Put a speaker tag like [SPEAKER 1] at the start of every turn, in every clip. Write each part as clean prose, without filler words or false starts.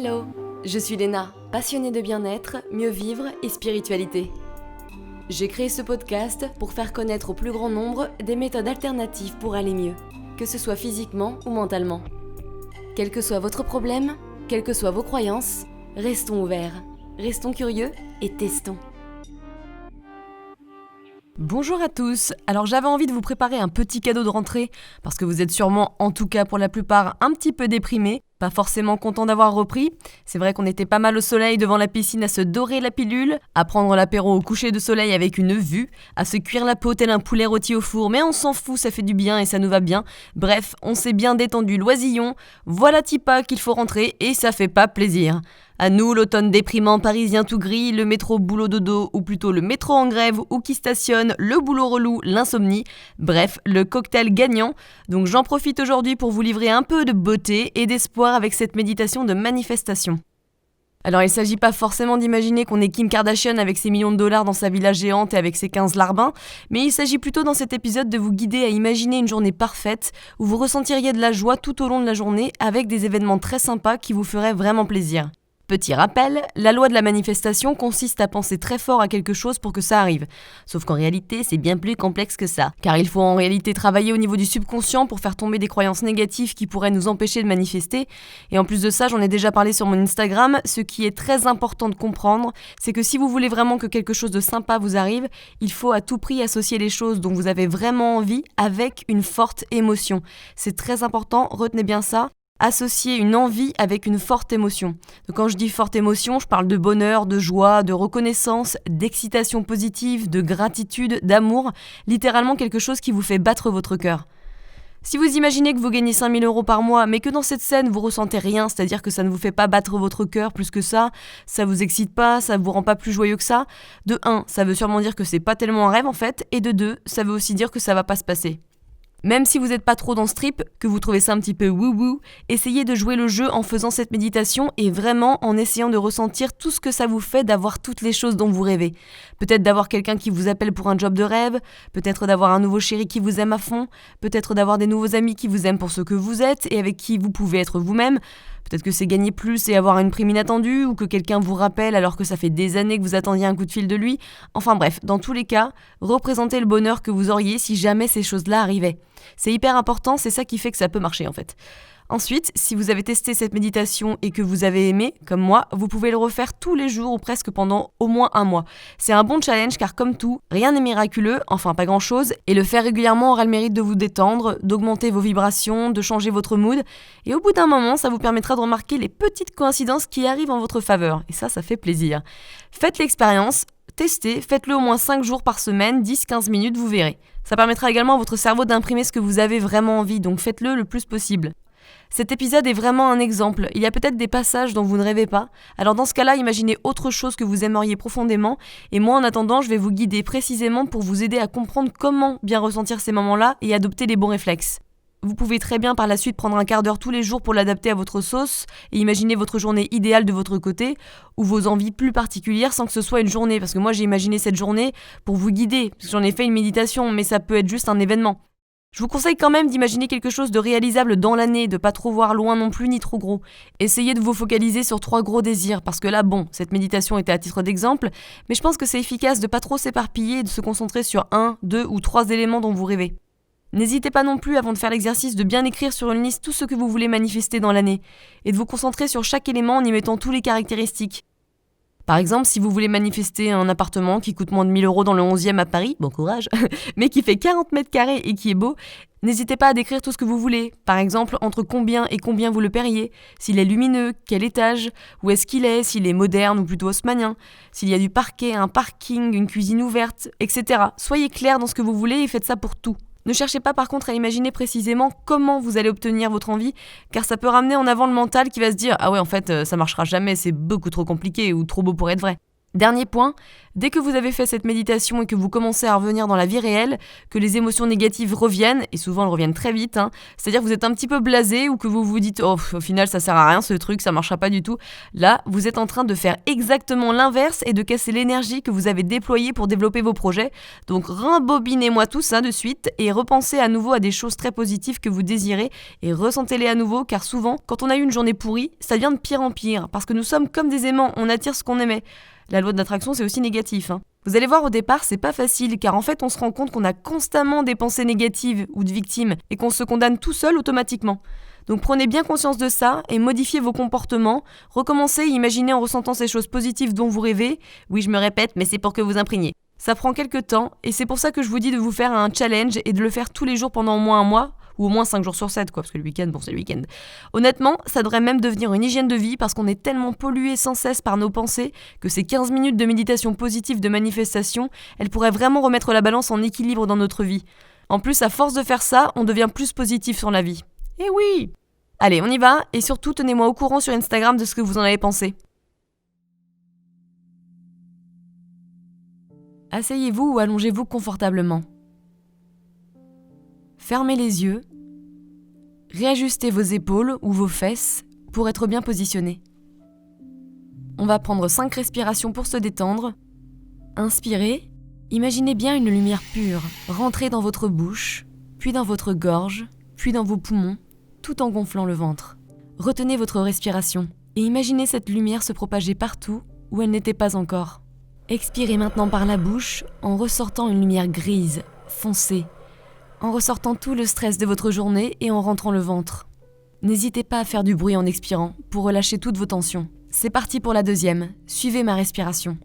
[SPEAKER 1] Hello, je suis Léna, passionnée de bien-être, mieux vivre et spiritualité. J'ai créé ce podcast pour faire connaître au plus grand nombre des méthodes alternatives pour aller mieux, que ce soit physiquement ou mentalement. Quel que soit votre problème, quelles que soient vos croyances, restons ouverts, restons curieux et testons.
[SPEAKER 2] Bonjour à tous, alors j'avais envie de vous préparer un petit cadeau de rentrée parce que vous êtes sûrement, en tout cas pour la plupart, un petit peu déprimés, pas forcément contents d'avoir repris. C'est vrai qu'on était pas mal au soleil devant la piscine à se dorer la pilule, à prendre l'apéro au coucher de soleil avec une vue, à se cuire la peau tel un poulet rôti au four, mais on s'en fout, ça fait du bien et ça nous va bien. Bref, on s'est bien détendu loisillon, voilà Tipa qu'il faut rentrer et ça fait pas plaisir. À nous, l'automne déprimant parisien tout gris, le métro boulot dodo, ou plutôt le métro en grève, ou qui stationne, le boulot relou, l'insomnie, bref, le cocktail gagnant. Donc j'en profite aujourd'hui pour vous livrer un peu de beauté et d'espoir avec cette méditation de manifestation. Alors il ne s'agit pas forcément d'imaginer qu'on est Kim Kardashian avec ses millions de dollars dans sa villa géante et avec ses 15 larbins, mais il s'agit plutôt dans cet épisode de vous guider à imaginer une journée parfaite où vous ressentiriez de la joie tout au long de la journée avec des événements très sympas qui vous feraient vraiment plaisir. Petit rappel, la loi de la manifestation consiste à penser très fort à quelque chose pour que ça arrive. Sauf qu'en réalité, c'est bien plus complexe que ça. Car il faut en réalité travailler au niveau du subconscient pour faire tomber des croyances négatives qui pourraient nous empêcher de manifester. Et en plus de ça, j'en ai déjà parlé sur mon Instagram, ce qui est très important de comprendre, c'est que si vous voulez vraiment que quelque chose de sympa vous arrive, il faut à tout prix associer les choses dont vous avez vraiment envie avec une forte émotion. C'est très important, retenez bien ça. Associer une envie avec une forte émotion. Donc quand je dis forte émotion, je parle de bonheur, de joie, de reconnaissance, d'excitation positive, de gratitude, d'amour, littéralement quelque chose qui vous fait battre votre cœur. Si vous imaginez que vous gagnez 5 000 € par mois, mais que dans cette scène vous ressentez rien, c'est-à-dire que ça ne vous fait pas battre votre cœur plus que ça vous excite pas, ça vous rend pas plus joyeux que ça, de 1, ça veut sûrement dire que c'est pas tellement un rêve en fait, et de 2, ça veut aussi dire que ça va pas se passer. Même si vous n'êtes pas trop dans ce trip, que vous trouvez ça un petit peu wouhou, essayez de jouer le jeu en faisant cette méditation et vraiment en essayant de ressentir tout ce que ça vous fait d'avoir toutes les choses dont vous rêvez. Peut-être d'avoir quelqu'un qui vous appelle pour un job de rêve, peut-être d'avoir un nouveau chéri qui vous aime à fond, peut-être d'avoir des nouveaux amis qui vous aiment pour ce que vous êtes et avec qui vous pouvez être vous-même. Peut-être que c'est gagner plus et avoir une prime inattendue, ou que quelqu'un vous rappelle alors que ça fait des années que vous attendiez un coup de fil de lui. Enfin bref, dans tous les cas, représentez le bonheur que vous auriez si jamais ces choses-là arrivaient. C'est hyper important, c'est ça qui fait que ça peut marcher en fait. Ensuite, si vous avez testé cette méditation et que vous avez aimé, comme moi, vous pouvez le refaire tous les jours ou presque pendant au moins un mois. C'est un bon challenge car comme tout, rien n'est miraculeux, enfin pas grand-chose, et le faire régulièrement aura le mérite de vous détendre, d'augmenter vos vibrations, de changer votre mood, et au bout d'un moment, ça vous permettra de remarquer les petites coïncidences qui arrivent en votre faveur, et ça fait plaisir. Faites l'expérience, testez, faites-le au moins 5 jours par semaine, 10-15 minutes, vous verrez. Ça permettra également à votre cerveau d'imprimer ce que vous avez vraiment envie, donc faites-le le plus possible. Cet épisode est vraiment un exemple. Il y a peut-être des passages dont vous ne rêvez pas. Alors dans ce cas-là, imaginez autre chose que vous aimeriez profondément. Et moi, en attendant, je vais vous guider précisément pour vous aider à comprendre comment bien ressentir ces moments-là et adopter les bons réflexes. Vous pouvez très bien par la suite prendre un quart d'heure tous les jours pour l'adapter à votre sauce et imaginer votre journée idéale de votre côté ou vos envies plus particulières sans que ce soit une journée. Parce que moi, j'ai imaginé cette journée pour vous guider. Parce que j'en ai fait une méditation, mais ça peut être juste un événement. Je vous conseille quand même d'imaginer quelque chose de réalisable dans l'année, de pas trop voir loin non plus ni trop gros. Essayez de vous focaliser sur 3 gros désirs, parce que là, bon, cette méditation était à titre d'exemple, mais je pense que c'est efficace de pas trop s'éparpiller et de se concentrer sur 1, 2 ou 3 éléments dont vous rêvez. N'hésitez pas non plus avant de faire l'exercice de bien écrire sur une liste tout ce que vous voulez manifester dans l'année, et de vous concentrer sur chaque élément en y mettant tous les caractéristiques. Par exemple, si vous voulez manifester un appartement qui coûte moins de 1 000 € dans le 11e à Paris, bon courage, mais qui fait 40 mètres carrés et qui est beau, n'hésitez pas à décrire tout ce que vous voulez. Par exemple, entre combien et combien vous le paieriez, s'il est lumineux, quel étage, où est-ce qu'il est, s'il est moderne ou plutôt haussmannien, s'il y a du parquet, un parking, une cuisine ouverte, etc. Soyez clair dans ce que vous voulez et faites ça pour tout. Ne cherchez pas par contre à imaginer précisément comment vous allez obtenir votre envie, car ça peut ramener en avant le mental qui va se dire « Ah ouais, en fait, ça marchera jamais, c'est beaucoup trop compliqué ou trop beau pour être vrai ». Dernier point, dès que vous avez fait cette méditation et que vous commencez à revenir dans la vie réelle, que les émotions négatives reviennent, et souvent elles reviennent très vite, c'est-à-dire que vous êtes un petit peu blasé ou que vous vous dites « Oh, au final ça sert à rien ce truc, ça marchera pas du tout », là, vous êtes en train de faire exactement l'inverse et de casser l'énergie que vous avez déployée pour développer vos projets. Donc rembobinez-moi tout ça de suite et repensez à nouveau à des choses très positives que vous désirez et ressentez-les à nouveau, car souvent, quand on a eu une journée pourrie, ça devient de pire en pire, parce que nous sommes comme des aimants, on attire ce qu'on aimait. La loi de l'attraction, c'est aussi négatif. Vous allez voir, au départ, c'est pas facile, car en fait, on se rend compte qu'on a constamment des pensées négatives ou de victimes et qu'on se condamne tout seul automatiquement. Donc prenez bien conscience de ça et modifiez vos comportements. Recommencez à imaginer en ressentant ces choses positives dont vous rêvez. Oui, je me répète, mais c'est pour que vous imprégniez. Ça prend quelques temps et c'est pour ça que je vous dis de vous faire un challenge et de le faire tous les jours pendant au moins un mois. Ou au moins 5 jours sur 7, parce que le week-end, bon, c'est le week-end. Honnêtement, ça devrait même devenir une hygiène de vie parce qu'on est tellement pollué sans cesse par nos pensées que ces 15 minutes de méditation positive de manifestation, elles pourraient vraiment remettre la balance en équilibre dans notre vie. En plus, à force de faire ça, on devient plus positif sur la vie. Eh oui! Allez, on y va, et surtout, tenez-moi au courant sur Instagram de ce que vous en avez pensé. Asseyez-vous ou allongez-vous confortablement. Fermez les yeux, réajustez vos épaules ou vos fesses pour être bien positionné. On va prendre 5 respirations pour se détendre. Inspirez, imaginez bien une lumière pure rentrer dans votre bouche, puis dans votre gorge, puis dans vos poumons, tout en gonflant le ventre. Retenez votre respiration et imaginez cette lumière se propager partout où elle n'était pas encore. Expirez maintenant par la bouche en ressortant une lumière grise, foncée, en ressortant tout le stress de votre journée et en rentrant le ventre. N'hésitez pas à faire du bruit en expirant pour relâcher toutes vos tensions. C'est parti pour la deuxième, suivez ma respiration.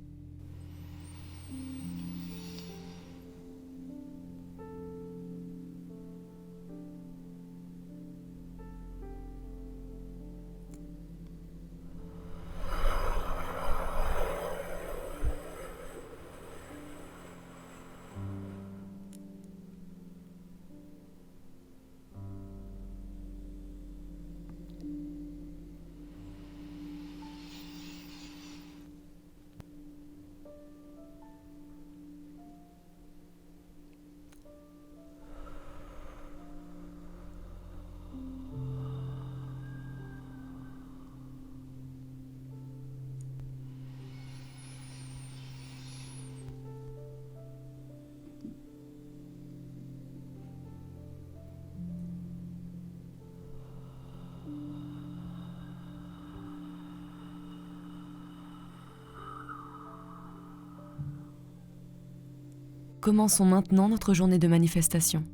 [SPEAKER 2] Commençons maintenant notre journée de manifestation.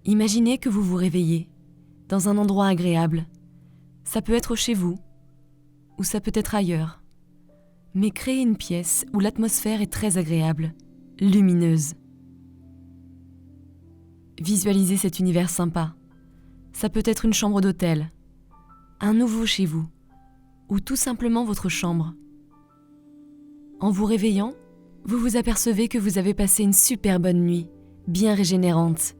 [SPEAKER 2] Imaginez que vous vous réveillez dans un endroit agréable. Ça peut être chez vous ou ça peut être ailleurs. Mais créez une pièce où l'atmosphère est très agréable, lumineuse. Visualisez cet univers sympa. Ça peut être une chambre d'hôtel, un nouveau chez vous ou tout simplement votre chambre. En vous réveillant, vous vous apercevez que vous avez passé une super bonne nuit, bien régénérante.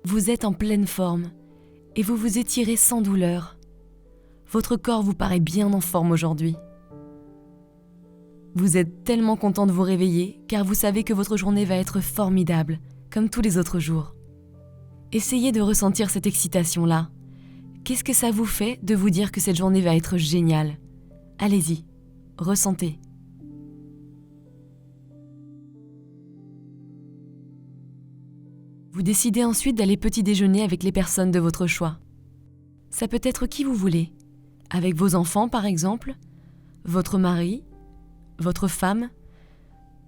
[SPEAKER 2] Vous êtes en pleine forme et vous vous étirez sans douleur. Votre corps vous paraît bien en forme aujourd'hui. Vous êtes tellement content de vous réveiller car vous savez que votre journée va être formidable, comme tous les autres jours. Essayez de ressentir cette excitation-là. Qu'est-ce que ça vous fait de vous dire que cette journée va être géniale ? Allez-y, ressentez. Vous décidez ensuite d'aller petit déjeuner avec les personnes de votre choix. Ça peut être qui vous voulez, avec vos enfants par exemple, votre mari, votre femme,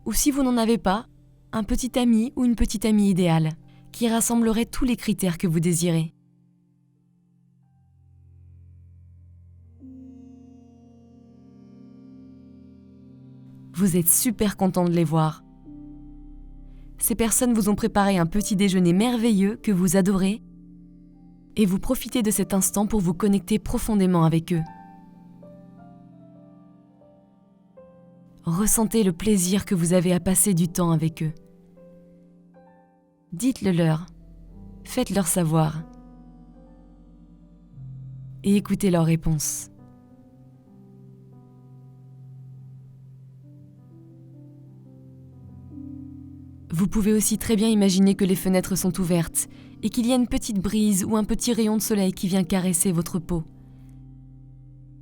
[SPEAKER 2] ou si vous n'en avez pas, un petit ami ou une petite amie idéale, qui rassemblerait tous les critères que vous désirez. Vous êtes super content de les voir. Ces personnes vous ont préparé un petit déjeuner merveilleux que vous adorez et vous profitez de cet instant pour vous connecter profondément avec eux. Ressentez le plaisir que vous avez à passer du temps avec eux. Dites-le leur, faites-leur savoir et écoutez leurs réponses. Vous pouvez aussi très bien imaginer que les fenêtres sont ouvertes et qu'il y a une petite brise ou un petit rayon de soleil qui vient caresser votre peau.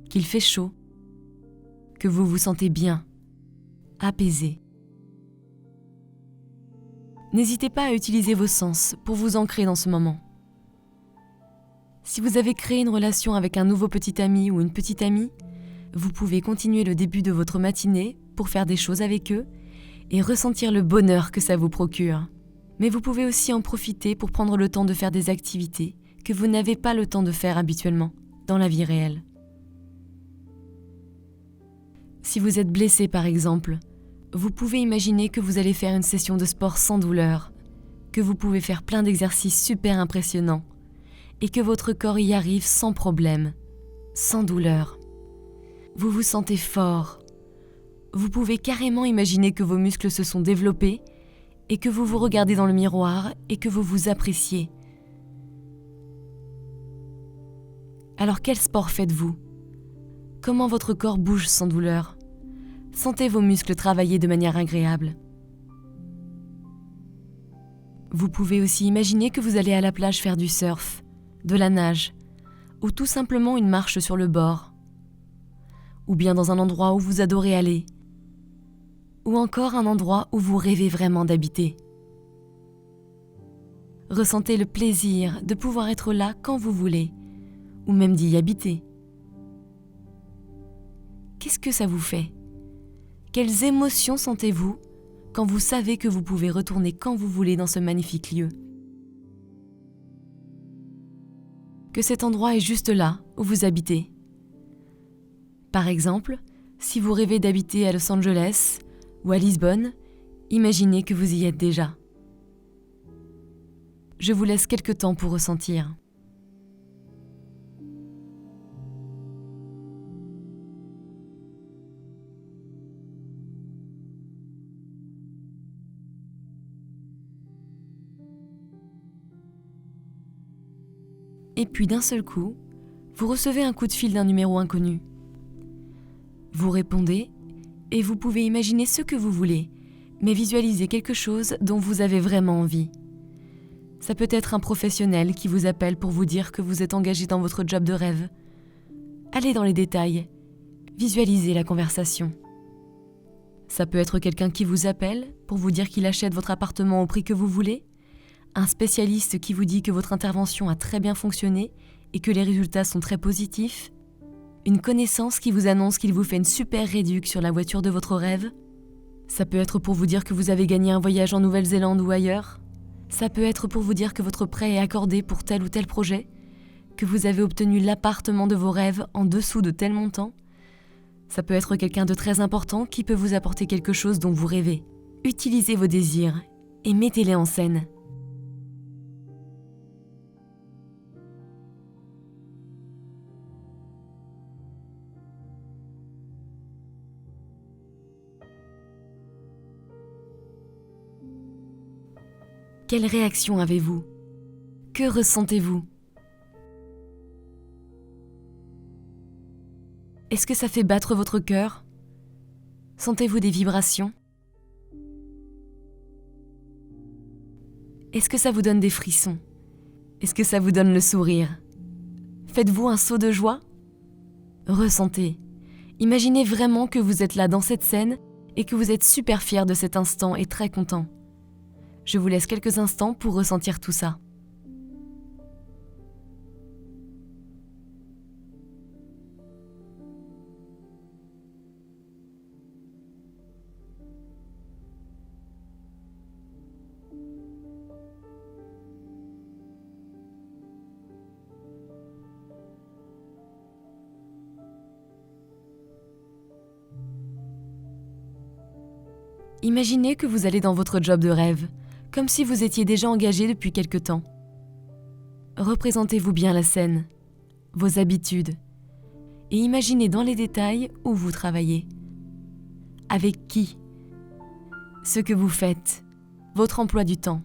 [SPEAKER 2] Qu'il fait chaud, que vous vous sentez bien, apaisé. N'hésitez pas à utiliser vos sens pour vous ancrer dans ce moment. Si vous avez créé une relation avec un nouveau petit ami ou une petite amie, vous pouvez continuer le début de votre matinée pour faire des choses avec eux et ressentir le bonheur que ça vous procure. Mais vous pouvez aussi en profiter pour prendre le temps de faire des activités que vous n'avez pas le temps de faire habituellement dans la vie réelle. Si vous êtes blessé par exemple, vous pouvez imaginer que vous allez faire une session de sport sans douleur, que vous pouvez faire plein d'exercices super impressionnants et que votre corps y arrive sans problème, sans douleur. Vous vous sentez fort. Vous pouvez carrément imaginer que vos muscles se sont développés et que vous vous regardez dans le miroir et que vous vous appréciez. Alors quel sport faites-vous ? Comment votre corps bouge sans douleur ? Sentez vos muscles travailler de manière agréable. Vous pouvez aussi imaginer que vous allez à la plage faire du surf, de la nage, ou tout simplement une marche sur le bord, ou bien dans un endroit où vous adorez aller, ou encore un endroit où vous rêvez vraiment d'habiter. Ressentez le plaisir de pouvoir être là quand vous voulez, ou même d'y habiter. Qu'est-ce que ça vous fait ? Quelles émotions sentez-vous quand vous savez que vous pouvez retourner quand vous voulez dans ce magnifique lieu ? Que cet endroit est juste là où vous habitez. Par exemple, si vous rêvez d'habiter à Los Angeles ou à Lisbonne, imaginez que vous y êtes déjà. Je vous laisse quelques temps pour ressentir. Et puis d'un seul coup, vous recevez un coup de fil d'un numéro inconnu. Vous répondez et vous pouvez imaginer ce que vous voulez, mais visualisez quelque chose dont vous avez vraiment envie. Ça peut être un professionnel qui vous appelle pour vous dire que vous êtes engagé dans votre job de rêve. Allez dans les détails, visualisez la conversation. Ça peut être quelqu'un qui vous appelle pour vous dire qu'il achète votre appartement au prix que vous voulez, un spécialiste qui vous dit que votre intervention a très bien fonctionné et que les résultats sont très positifs, une connaissance qui vous annonce qu'il vous fait une super réduction sur la voiture de votre rêve. Ça peut être pour vous dire que vous avez gagné un voyage en Nouvelle-Zélande ou ailleurs. Ça peut être pour vous dire que votre prêt est accordé pour tel ou tel projet, que vous avez obtenu l'appartement de vos rêves en dessous de tel montant. Ça peut être quelqu'un de très important qui peut vous apporter quelque chose dont vous rêvez. Utilisez vos désirs et mettez-les en scène. Quelle réaction avez-vous ? Que ressentez-vous ? Est-ce que ça fait battre votre cœur ? Sentez-vous des vibrations ? Est-ce que ça vous donne des frissons ? Est-ce que ça vous donne le sourire ? Faites-vous un saut de joie ? Ressentez. Imaginez vraiment que vous êtes là dans cette scène et que vous êtes super fier de cet instant et très content. Je vous laisse quelques instants pour ressentir tout ça. Imaginez que vous allez dans votre job de rêve, comme si vous étiez déjà engagé depuis quelque temps. Représentez-vous bien la scène, vos habitudes, et imaginez dans les détails où vous travaillez. Avec qui ? Ce que vous faites, votre emploi du temps.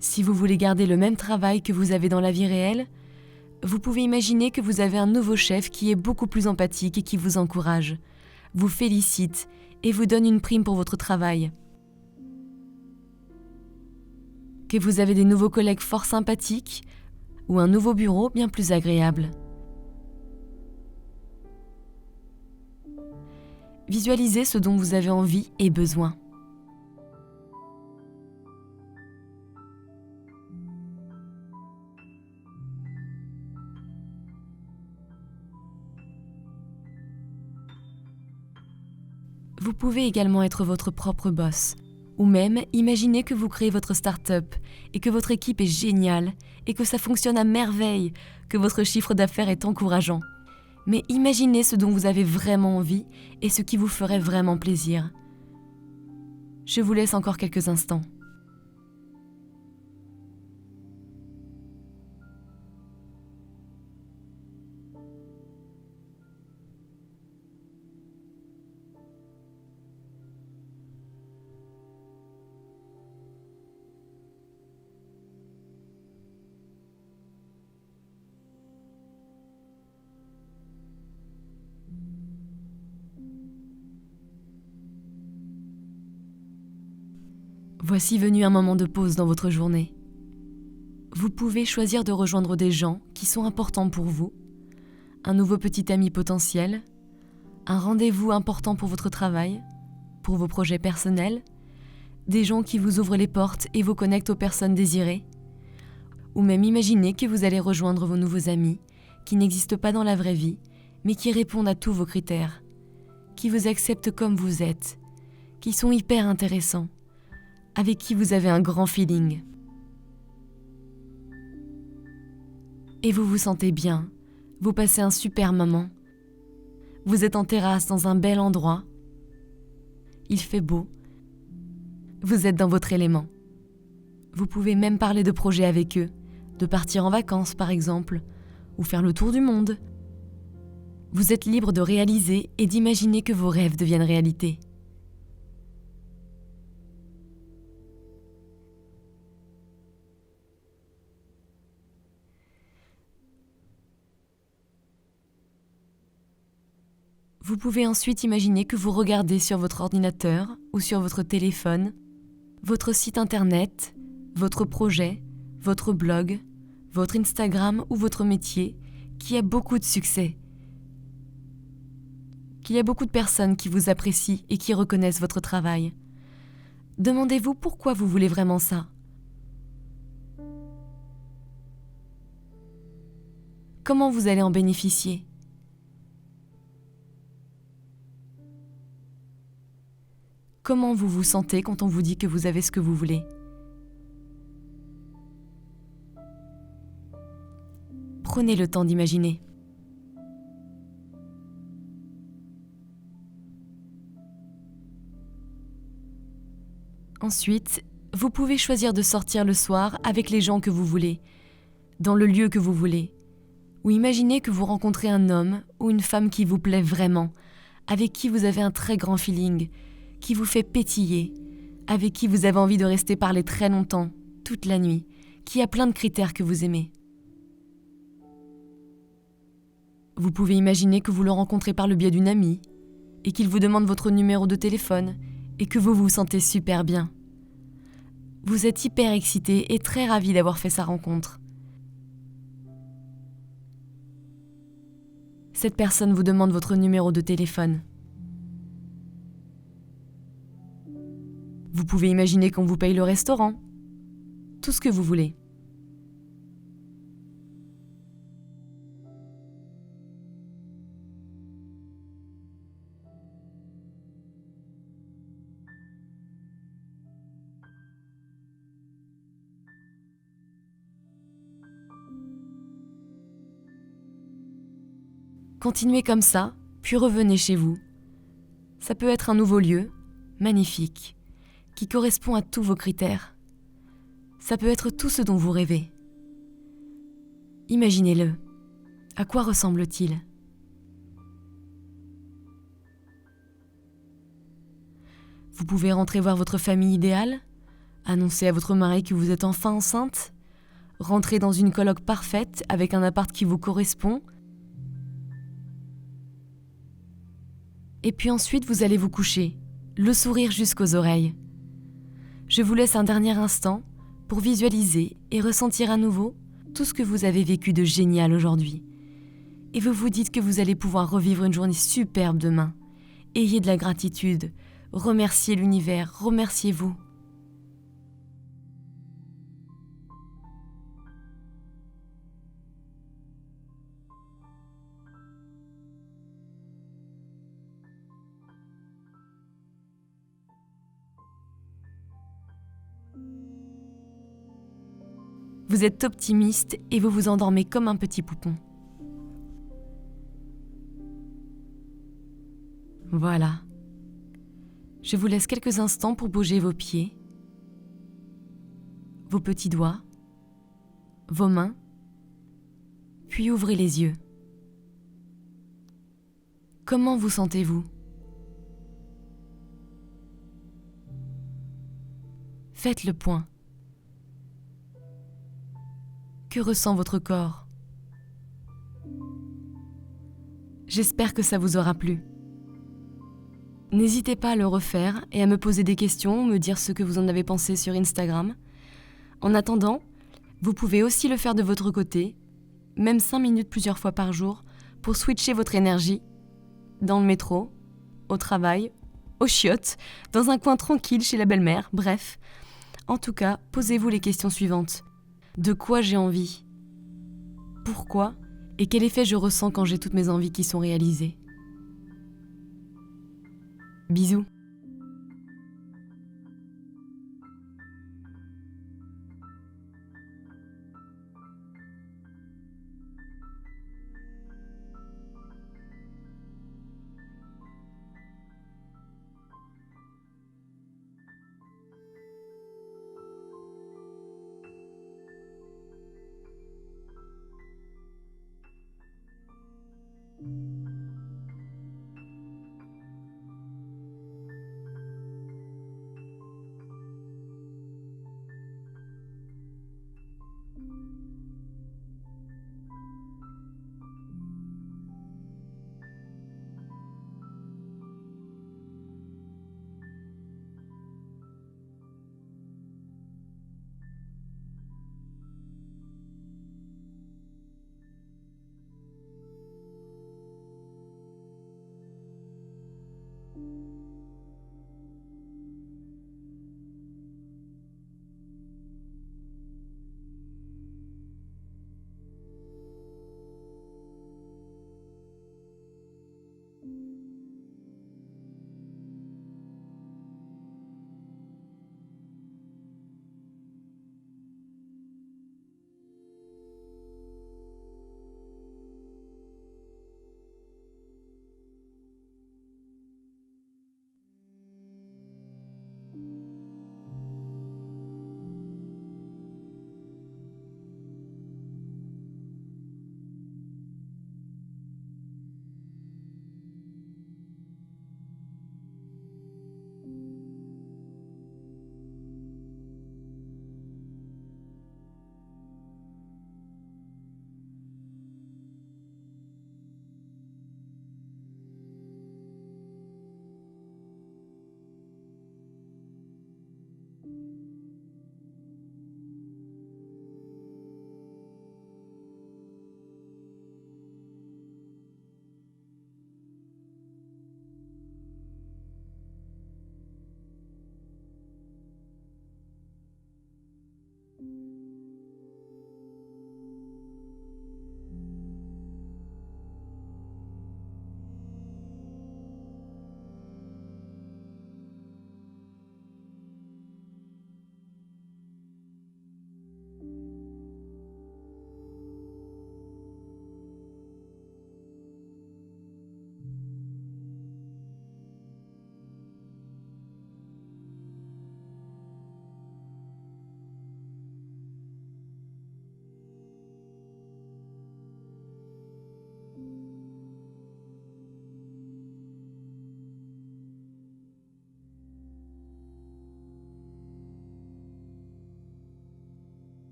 [SPEAKER 2] Si Si vous voulez garder le même travail que vous avez dans la vie réelle, vous pouvez imaginer que vous avez un nouveau chef qui est beaucoup plus empathique et qui vous encourage, vous félicite et vous donne une prime pour votre travail. Que vous avez des nouveaux collègues fort sympathiques ou un nouveau bureau bien plus agréable. Visualisez ce dont vous avez envie et besoin. Vous pouvez également être votre propre boss, ou même imaginer que vous créez votre start-up et que votre équipe est géniale et que ça fonctionne à merveille, que votre chiffre d'affaires est encourageant. Mais imaginez ce dont vous avez vraiment envie et ce qui vous ferait vraiment plaisir. Je vous laisse encore quelques instants. Voici venu un moment de pause dans votre journée. Vous pouvez choisir de rejoindre des gens qui sont importants pour vous, un nouveau petit ami potentiel, un rendez-vous important pour votre travail, pour vos projets personnels, des gens qui vous ouvrent les portes et vous connectent aux personnes désirées, ou même imaginer que vous allez rejoindre vos nouveaux amis qui n'existent pas dans la vraie vie, mais qui répondent à tous vos critères, qui vous acceptent comme vous êtes, qui sont hyper intéressants, avec qui vous avez un grand feeling. Et vous vous sentez bien, vous passez un super moment. Vous êtes en terrasse dans un bel endroit. Il fait beau. Vous êtes dans votre élément. Vous pouvez même parler de projets avec eux, de partir en vacances par exemple, ou faire le tour du monde. Vous êtes libre de réaliser et d'imaginer que vos rêves deviennent réalité. Vous pouvez ensuite imaginer que vous regardez sur votre ordinateur ou sur votre téléphone, votre site internet, votre projet, votre blog, votre Instagram ou votre métier qui a beaucoup de succès, qu'il y a beaucoup de personnes qui vous apprécient et qui reconnaissent votre travail. Demandez-vous pourquoi vous voulez vraiment ça. Comment vous allez en bénéficier ? Comment vous vous sentez quand on vous dit que vous avez ce que vous voulez ? Prenez le temps d'imaginer. Ensuite, vous pouvez choisir de sortir le soir avec les gens que vous voulez, dans le lieu que vous voulez, ou imaginez que vous rencontrez un homme ou une femme qui vous plaît vraiment, avec qui vous avez un très grand feeling, qui vous fait pétiller, avec qui vous avez envie de rester parler très longtemps, toute la nuit, qui a plein de critères que vous aimez. Vous pouvez imaginer que vous le rencontrez par le biais d'une amie, et qu'il vous demande votre numéro de téléphone, et que vous vous sentez super bien. Vous êtes hyper excité et très ravi d'avoir fait sa rencontre. Cette personne vous demande votre numéro de téléphone. Vous pouvez imaginer qu'on vous paye le restaurant, tout ce que vous voulez. Continuez comme ça, puis revenez chez vous. Ça peut être un nouveau lieu, magnifique, qui correspond à tous vos critères. Ça peut être tout ce dont vous rêvez. Imaginez-le. À quoi ressemble-t-il ? Vous pouvez rentrer voir votre famille idéale, Annoncez à votre mari que vous êtes enfin enceinte. Rentrez dans une coloc parfaite avec un appart qui vous correspond. Et puis ensuite, vous allez vous coucher, le sourire jusqu'aux oreilles. Je vous laisse un dernier instant pour visualiser et ressentir à nouveau tout ce que vous avez vécu de génial aujourd'hui. Et vous vous dites que vous allez pouvoir revivre une journée superbe demain. Ayez de la gratitude, remerciez l'univers, remerciez-vous. Vous êtes optimiste et vous vous endormez comme un petit poupon. Voilà. Je vous laisse quelques instants pour bouger vos pieds, vos petits doigts, vos mains, puis ouvrez les yeux. Comment vous sentez-vous ? Faites le point. Que ressent votre corps ? J'espère que ça vous aura plu. N'hésitez pas à le refaire et à me poser des questions ou me dire ce que vous en avez pensé sur Instagram. En attendant, vous pouvez aussi le faire de votre côté, même 5 minutes plusieurs fois par jour, pour switcher votre énergie dans le métro, au travail, aux chiottes, dans un coin tranquille chez la belle-mère, bref. En tout cas, posez-vous les questions suivantes. De quoi j'ai envie ? Pourquoi ? Et quel effet je ressens quand j'ai toutes mes envies qui sont réalisées ? Bisous.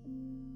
[SPEAKER 1] thank you